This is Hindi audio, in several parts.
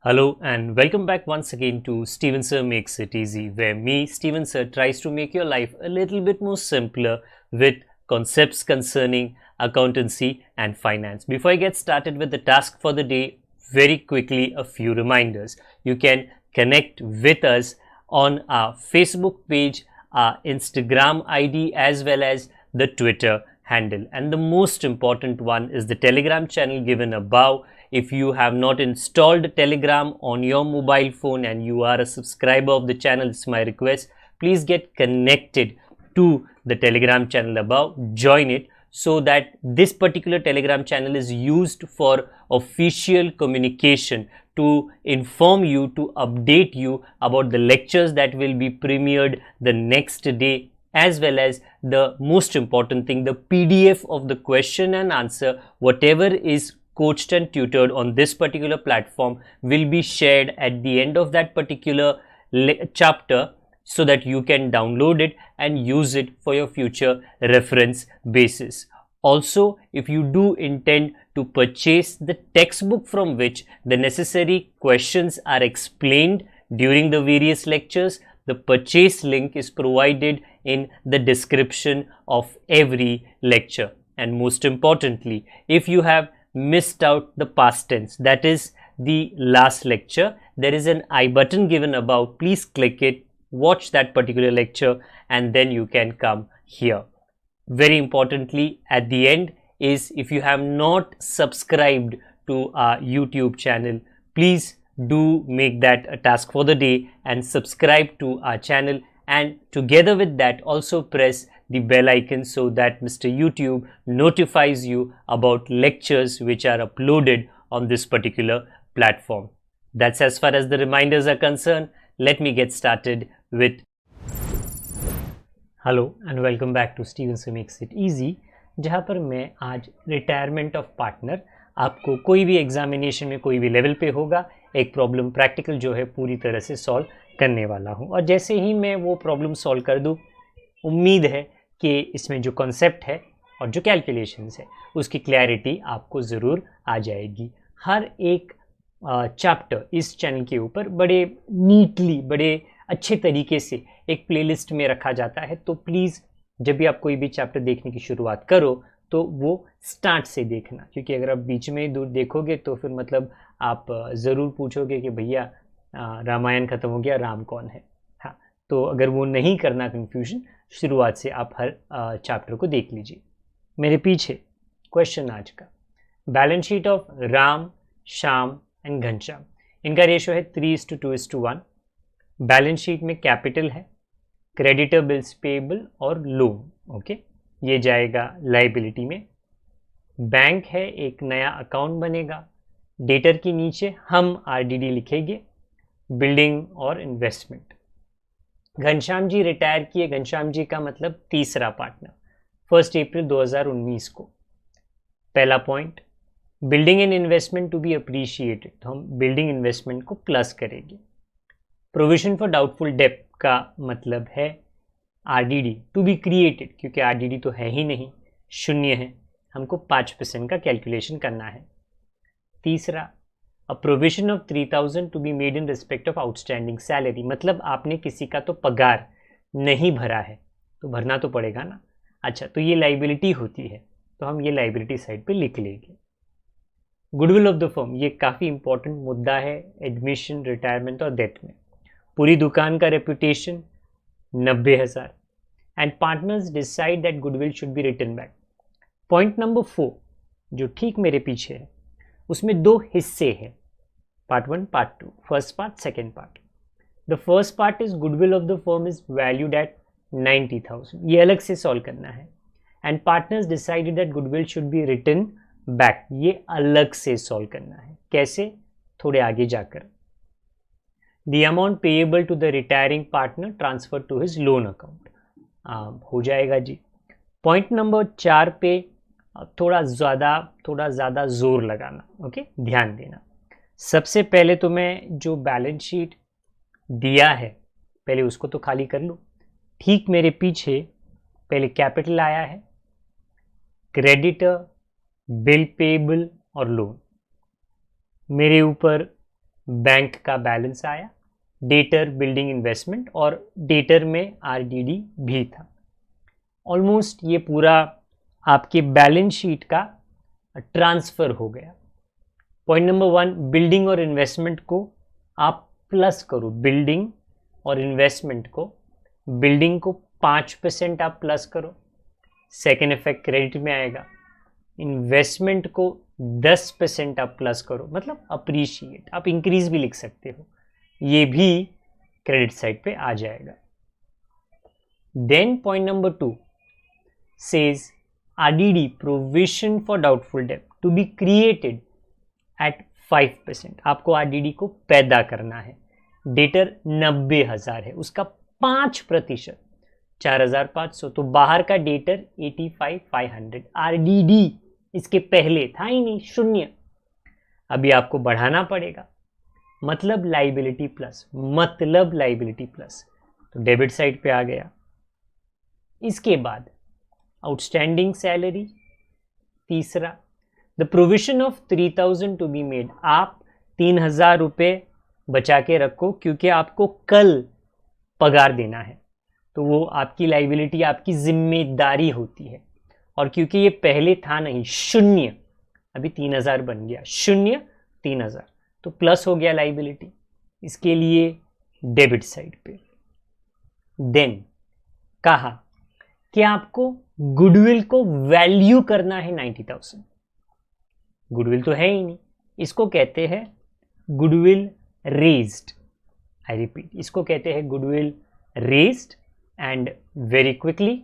Hello and welcome back once again to Steven Sir Makes It Easy, where me, Steven Sir, tries to make your life a little bit more simpler with concepts concerning accountancy and finance. Before I get started with the task for the day, very quickly a few reminders. You can connect with us on our Facebook page, our Instagram ID, as well as the Twitter handle. And the most important one is the Telegram channel given above. If you have not installed Telegram on your mobile phone and you are a subscriber of the channel, it's my request, please get connected to the Telegram channel above, join it, so that this particular Telegram channel is used for official communication, to inform you, to update you about the lectures that will be premiered the next day, as well as the most important thing, the PDF of the question and answer, whatever is coached and tutored on this particular platform, will be shared at the end of that particular chapter, so that you can download it and use it for your future reference basis. Also, if you do intend to purchase the textbook from which the necessary questions are explained during the various lectures, the purchase link is provided in the description of every lecture. And most importantly, if you have missed out the past tense, that is the last lecture, there is an I button given above. Please click it, watch that particular lecture, and then you can come here. Very importantly, at the end is, if you have not subscribed to our YouTube channel, please do make that a task for the day and subscribe to our channel, and together with that also press the bell icon so that Mr. YouTube notifies you about lectures which are uploaded on this particular platform. That's as far as the reminders are concerned. Let me get started with hello and welcome back to Steven sir makes it easy, जहाँ पर मैं आज रिटायरमेंट ऑफ पार्टनर, आपको कोई भी एग्जामिनेशन में कोई भी लेवल पे होगा, एक प्रॉब्लम प्रैक्टिकल जो है पूरी तरह से सॉल्व करने वाला हूँ। और जैसे ही मैं वो प्रॉब्लम सॉल्व कर दूँ, उम्मीद है कि इसमें जो कॉन्सेप्ट है और जो कैलकुलेशंस है उसकी क्लैरिटी आपको ज़रूर आ जाएगी। हर एक चैप्टर इस चैनल के ऊपर बड़े नीटली, बड़े अच्छे तरीके से एक प्लेलिस्ट में रखा जाता है। तो प्लीज़ जब भी आप कोई भी चैप्टर देखने की शुरुआत करो तो वो स्टार्ट से देखना, क्योंकि अगर आप बीच में दूर देखोगे तो फिर मतलब आप ज़रूर पूछोगे कि भैया रामायण ख़त्म हो गया, राम कौन है। हाँ, तो अगर वो नहीं करना कन्फ्यूजन, शुरुआत से आप हर चैप्टर को देख लीजिए। मेरे पीछे क्वेश्चन आज का, balance sheet of Ram, Shyam and Ghanshyam. इनका रेशो है 3:2:1। बैलेंस शीट में कैपिटल है, क्रेडिटर, बिल्स पेएबल और लोन। ओके, ये जाएगा लाइबिलिटी में। बैंक है, एक नया अकाउंट बनेगा। डेटर के नीचे हम आरडीडी लिखेंगे, बिल्डिंग और इन्वेस्टमेंट। घनश्याम जी रिटायर किए, घनश्याम जी का मतलब तीसरा पार्टनर, 1 अप्रैल 2019 को। पहला point, building and investment to be appreciated, तो हम बिल्डिंग इन्वेस्टमेंट को प्लस करेंगे। प्रोविजन फॉर डाउटफुल डेब्ट का मतलब है आरडीडी टू बी क्रिएटेड, क्योंकि आरडीडी तो है ही नहीं, शून्य है, हमको 5% का कैलकुलेशन करना है। तीसरा, a provision of 3000 to be made in respect of outstanding salary, मतलब आपने किसी का तो पगार नहीं भरा है, तो भरना तो पड़ेगा ना। अच्छा, तो ये लाइबिलिटी होती है, तो हम ये लाइबिलिटी साइड पे लिख लेंगे। गुडविल ऑफ द फर्म, ये काफ़ी इंपॉर्टेंट मुद्दा है एडमिशन, रिटायरमेंट और डेथ में। पूरी दुकान का reputation 90,000 and partners decide that goodwill should B return back. Point number 4 जो ठीक मेरे पीछे है, उसमें 2 हिस्से हैं, part 1 part 2, first part second part. The first part is goodwill of the firm is valued at 90,000, ये अलग से सॉल्व करना है। And partners decided that goodwill should B return back, ये अलग से सॉल्व करना है। कैसे? थोड़े आगे जाकर। The amount payable to the retiring partner transferred to his loan account, हो जाएगा जी। पॉइंट नंबर 4 पे थोड़ा ज़्यादा जोर लगाना, ओके, ध्यान देना। सबसे पहले तो मैं जो बैलेंस शीट दिया है पहले उसको तो खाली कर लूँ। ठीक मेरे पीछे पहले कैपिटल आया है, क्रेडिटर, बिल पेएबल और लोन। मेरे ऊपर बैंक का बैलेंस आया, डेटर बिल्डिंग इन्वेस्टमेंट और डेटर में आरडीडी भी था। ऑलमोस्ट ये पूरा आपके बैलेंस शीट का ट्रांसफर हो गया। पॉइंट नंबर 1, बिल्डिंग और इन्वेस्टमेंट को आप प्लस करो। बिल्डिंग और इन्वेस्टमेंट को, बिल्डिंग को 5% आप प्लस करो, सेकेंड इफेक्ट क्रेडिट में आएगा। इन्वेस्टमेंट को 10% आप प्लस करो, मतलब अप्रिशिएट, आप इंक्रीज भी लिख सकते हो, ये भी क्रेडिट साइड पे आ जाएगा। Then point number 2 says RDD, provision for doubtful debt, to be created at 5%। आपको RDD को पैदा करना है। डेटर 90,000 है, उसका 5%, 4,500, तो बाहर का डेटर 85,500। RDD इसके पहले था ही नहीं, शून्य। अभी आपको बढ़ाना पड़ेगा, मतलब लाइबिलिटी प्लस, मतलब लाइबिलिटी प्लस, तो डेबिट साइड पे आ गया। इसके बाद आउटस्टैंडिंग सैलरी, तीसरा, the provision of 3,000 to be made, आप 3,000 रुपये बचा के रखो क्योंकि आपको कल पगार देना है, तो वो आपकी लाइबिलिटी, आपकी जिम्मेदारी होती है। और क्योंकि ये पहले था नहीं, शून्य, अभी 3,000 बन गया, शून्य 3,000, तो प्लस हो गया लाइबिलिटी, इसके लिए डेबिट साइड पे। देन कहा कि आपको गुडविल को वैल्यू करना है 90,000। गुडविल तो है ही नहीं, इसको कहते हैं गुडविल रेज्ड। आई रिपीट, इसको कहते हैं goodwill raised. And very quickly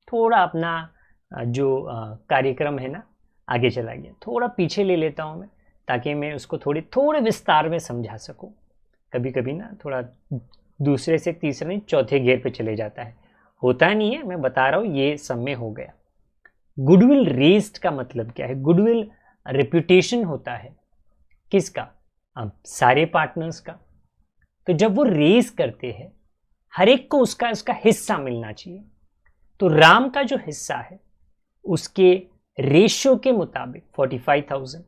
थोड़ा अपना जो कार्यक्रम है ना आगे चला गया, थोड़ा पीछे ले लेता हूं मैं, ताकि मैं उसको थोड़े विस्तार में समझा सकूं। कभी कभी ना थोड़ा दूसरे से तीसरे नहीं, चौथे घेर पे चले जाता है, होता नहीं है, मैं बता रहा हूं, ये सब में हो गया। गुडविल रेज्ड का मतलब क्या है? गुडविल रेपुटेशन होता है किसका? अब सारे पार्टनर्स का। तो जब वो रेज करते हैं, हर एक को उसका हिस्सा मिलना चाहिए। तो राम का जो हिस्सा है उसके रेशियो के मुताबिक 45,000,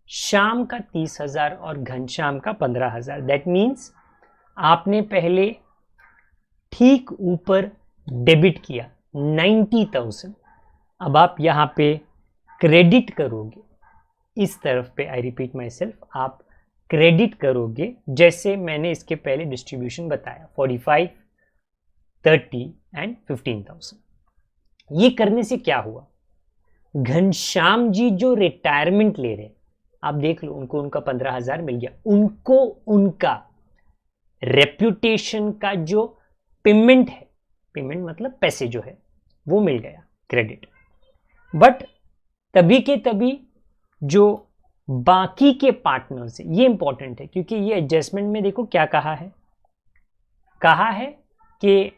श्याम का 30,000 और घनश्याम का 15,000। दैट मीन्स आपने पहले ठीक ऊपर डेबिट किया 90,000, अब आप यहां पे क्रेडिट करोगे इस तरफ पे। आई रिपीट माई सेल्फ, आप क्रेडिट करोगे जैसे मैंने इसके पहले डिस्ट्रीब्यूशन बताया, 45, 30 एंड 15,000। ये करने से क्या हुआ? घनश्याम जी जो रिटायरमेंट ले रहे हैं, आप देख लो, उनको उनका 15,000 मिल गया, उनको उनका रेप्यूटेशन का जो पेमेंट है, पेमेंट मतलब पैसे जो है, वो मिल गया, क्रेडिट। बट तभी के तभी जो बाकी के पार्टनर्स है, ये इंपॉर्टेंट है क्योंकि ये एडजस्टमेंट में देखो क्या कहा है कि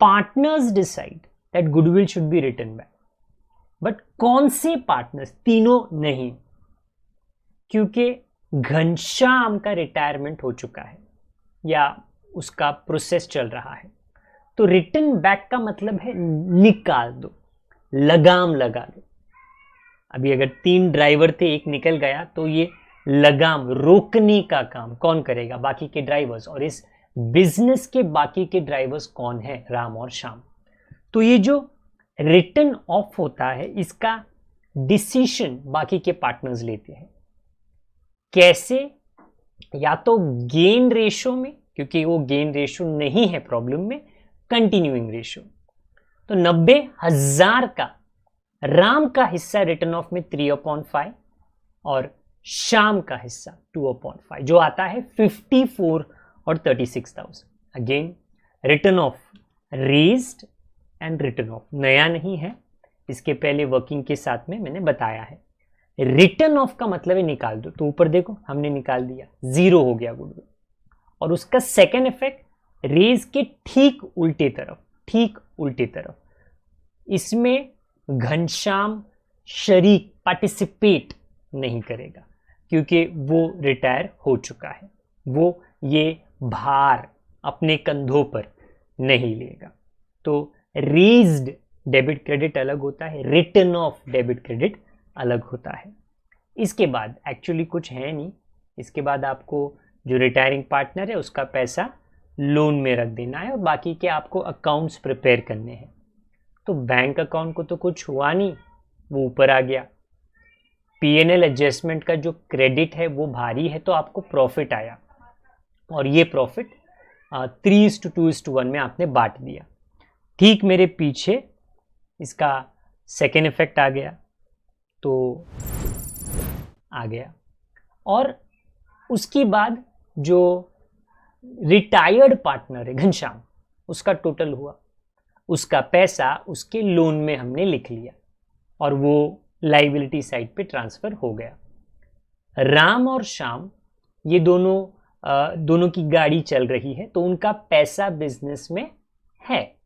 partners decide that goodwill should be written back. But कौन से पार्टनर्स? तीनों नहीं, क्योंकि घनश्याम का रिटायरमेंट हो चुका है या उसका प्रोसेस चल रहा है। तो रिटर्न बैक का मतलब है निकाल दो, लगाम लगा दो। अभी अगर 3 ड्राइवर थे, एक निकल गया, तो ये लगाम रोकने का काम कौन करेगा? बाकी के ड्राइवर्स। और इस बिजनेस के बाकी के ड्राइवर्स कौन है? राम और श्याम। तो ये जो रिटर्न ऑफ होता है, इसका डिसीजन बाकी के पार्टनर्स लेते हैं। कैसे? या तो गेन रेशो में, क्योंकि वो गेन रेशो नहीं है प्रॉब्लम में, कंटिन्यूइंग रेशो। तो 90,000 का राम का हिस्सा रिटर्न ऑफ में 3/5 और श्याम का हिस्सा 2/5, जो आता है 54 और 36,000। Again return of raised and return of नया नहीं है, इसके पहले वर्किंग के साथ में मैंने बताया है। रिटर्न ऑफ का मतलब है निकाल दो, तो ऊपर देखो हमने निकाल दिया, 0 हो गया गुडविल। और उसका सेकेंड इफेक्ट रेज के ठीक उल्टे तरफ, इसमें घनश्याम शरीक पार्टिसिपेट नहीं करेगा क्योंकि वो रिटायर हो चुका है, वो ये भार अपने कंधों पर नहीं लेगा। तो रेज्ड डेबिट क्रेडिट अलग होता है, रिटर्न ऑफ डेबिट क्रेडिट अलग होता है। इसके बाद एक्चुअली कुछ है नहीं, इसके बाद आपको जो रिटायरिंग पार्टनर है उसका पैसा लोन में रख देना है और बाकी के आपको अकाउंट्स प्रिपेयर करने हैं। तो बैंक अकाउंट को तो कुछ हुआ नहीं, वो ऊपर आ गया। P&L एडजस्टमेंट का जो क्रेडिट है वो भारी है, तो आपको प्रॉफिट आया और ये प्रॉफिट 3:2:1 में आपने बांट दिया। ठीक मेरे पीछे इसका सेकेंड इफेक्ट आ गया, तो आ गया। और उसके बाद जो रिटायर्ड पार्टनर है घनश्याम, उसका टोटल हुआ, उसका पैसा उसके लोन में हमने लिख लिया और वो लाइबिलिटी साइड पे ट्रांसफर हो गया। राम और श्याम ये दोनों की गाड़ी चल रही है, तो उनका पैसा बिजनेस में है,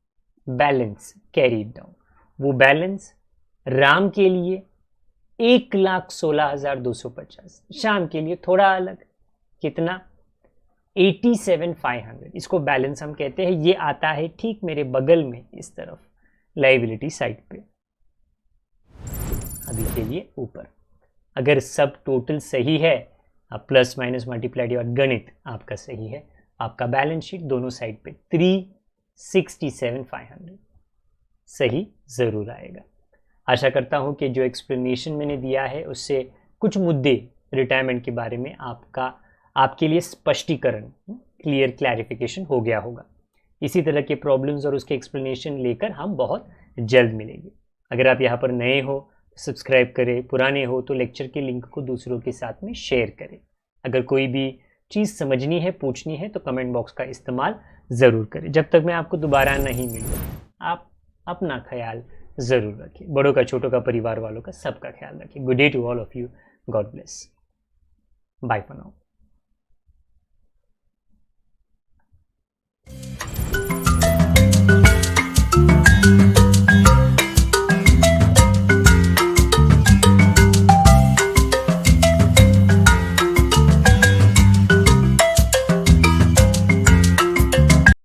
बैलेंस कैरीड डाउन। वो बैलेंस राम के लिए 1,16,250, श्याम के लिए थोड़ा अलग, कितना 87,500। इसको बैलेंस हम कहते हैं। ये आता है ठीक मेरे बगल में इस तरफ लाइबिलिटी साइड पे, अभी के लिए ऊपर। अगर सब टोटल सही है, प्लस माइनस मल्टीप्लाई डिवाइड गणित आपका सही है, आपका बैलेंस शीट दोनों साइड पे 367,500 सही जरूर आएगा। आशा करता हूं कि जो एक्सप्लेनेशन मैंने दिया है उससे कुछ मुद्दे रिटायरमेंट के बारे में आपके लिए स्पष्टीकरण, क्लियर क्लैरिफिकेशन हो गया होगा। इसी तरह के प्रॉब्लम्स और उसके एक्सप्लेनेशन लेकर हम बहुत जल्द मिलेंगे। अगर आप यहाँ पर नए हो सब्सक्राइब करें, पुराने हो तो लेक्चर के लिंक को दूसरों के साथ में शेयर करें। अगर कोई भी चीज़ समझनी है, पूछनी है तो कमेंट बॉक्स का इस्तेमाल ज़रूर करें। जब तक मैं आपको दोबारा नहीं मिलूँ, आप अपना ख्याल ज़रूर रखें। बड़ों का, छोटों का, परिवार वालों का, सबका ख्याल रखें। Good day to all of you. God bless. Bye for now.